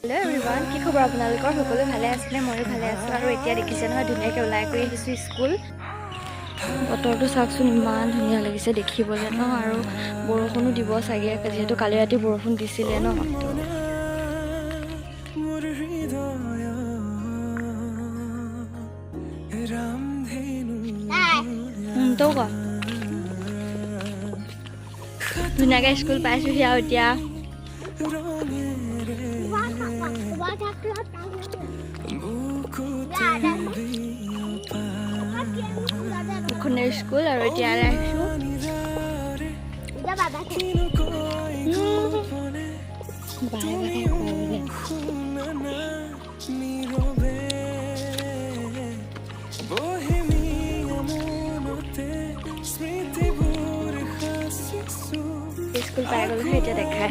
Hello everyone কি খবৰ আপোনালোকৰ সকলো ভালে আছে নে ময়ো ভালে আছো আৰু এতিয়া দেখিছে নহয় ধুনীয়াকৈ ওলাই গৈ আহিছো স্কুল বতৰটো চাওকচোন ইমান ধুনীয়া লাগিছে দেখিবলৈ ন আৰু বৰষুণো দিব চাগে যেহেতু কালি ৰাতি বৰষুণ দিছিলে ন তো ক ধুনীয়াকৈ স্কুল পাইছোহি আৰু এতিয়া খুনেৰ স্কুল আৰ ওইটি আৰ আসু স্কুল পাই গ'লো এতিয়া দেখাই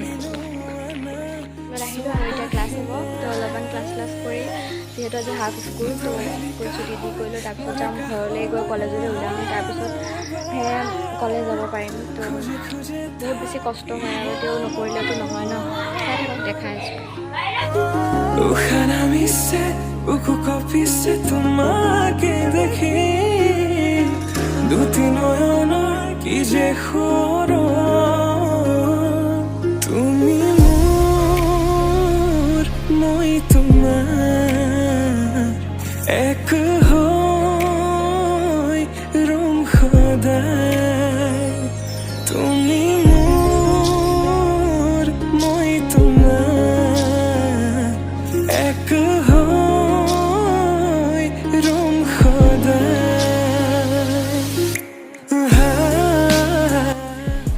আহিলোঁ আৰু এতিয়া ক্লাছ হ'ব তো অলপমান ক্লাছ কৰি যিহেতু আজি হাফ স্কুল তো স্কুল ছুটি দি কৰিলোঁ তাৰপিছত যাম ঘৰলৈ গৈ কলেজলৈ ওলাম তাৰপিছত সেয়া কলেজ যাব পাৰিম তো বহুত বেছি কষ্ট হয় আৰু তেওঁ নকৰিলেতো নহয় ন চাই থাকক দেখাই এক হয় রং খোদাই তুমি মোর মই তোমার এক হয় রং খোদাই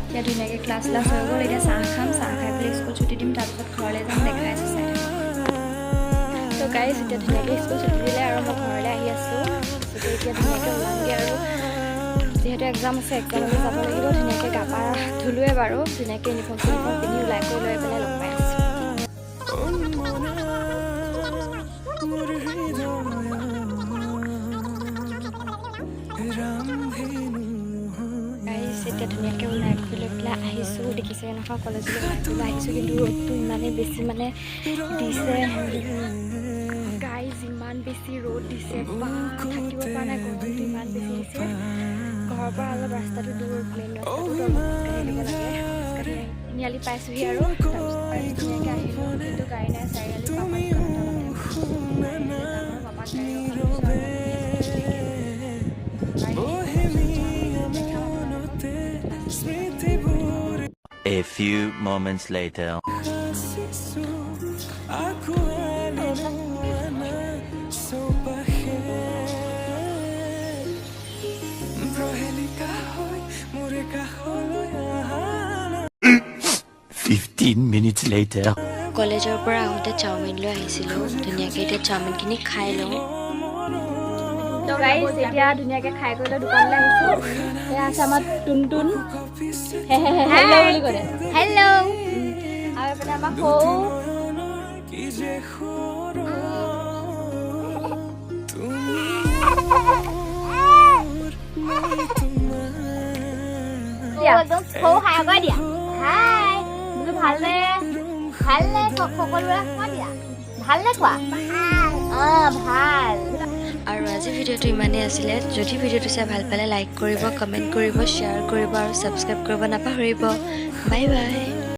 এতিয়া ধুনীয়াকৈ ক্লাছ হৈ গ'ল এতিয়া চাহ খাম চাহ খাই পেলাই স্কুল ছুটি দিম তাৰপিছত ঘৰলৈ যাম দেখাই আছে চাই তো গাইজ এতিয়া ধুনীয়াকৈ স্কুল ছুটি দিলে আৰু মই ঘৰলৈ আহি আছোঁ এতিয়া ধুনীয়াকৈ ওলামগৈ আৰু যিহেতু এক্সাম আছে এক্সামলৈ যাব লাগিব ধুনীয়াকৈ গা পা ধুলোৱে বাৰু ধুনীয়াকৈ ইউনিফৰ্ম পিন্ধি ওলাই কৰি লৈ পেলাই লগ পাই আছোঁ এতিয়া ধুনীয়াকৈ ওলাই কৰি লৈ পেলাই আহিছোঁ দেখিছে নহয় কলেজলৈ ওলাই পেলাই আহিছোঁ কিন্তু ৰ'দটো ইমানেই বেছি মানে দিছে গাইজ ইমান বেছি ৰ'দ দিছে থাকিব পৰা নাই গৰমটো ইমান বেছি দিছে ঘৰৰ পৰা অলপ ৰাস্তাটো দূৰ মেইন ৰাস্তাটো খোজকাঢ়ি দিব লাগে খোজকাঢ়ি তিনিআলি পাইছোঁহি আৰু তাৰপিছত ধুনীয়াকৈ আহিলোঁ কিন্তু গাড়ী নাই চাৰিআলি পাপাক A few moments later. Minutes later. কলেজৰ পৰা আহোঁতে চাওমিন লৈ আহিছিলোঁ ধুনীয়াকৈ এতিয়া চাওমিনখিনি খাই লওঁ তো গাইজ এতিয়া ধুনীয়াকৈ খাই কৰি লৈ দোকানলৈ আহিছোঁ এয়া আছে আমাৰ টুনটুন হেল্ল' বুলি ক'লে হেল্ল' আৰু এইপিনে আমাৰ সৌ খাই দিয়া হাই ভালনে ভালনে সকলোৰে দিয়া ভালনে কোৱা ভাল আৰু আজি ভিডিঅ'টো ইমানেই আছিলে যদি ভিডিঅ'টো চাই ভাল পালে লাইক কৰিব কমেণ্ট কৰিব শ্বেয়াৰ কৰিব আৰু ছাবস্ক্ৰাইব কৰিব নাপাহৰিব বাই বাই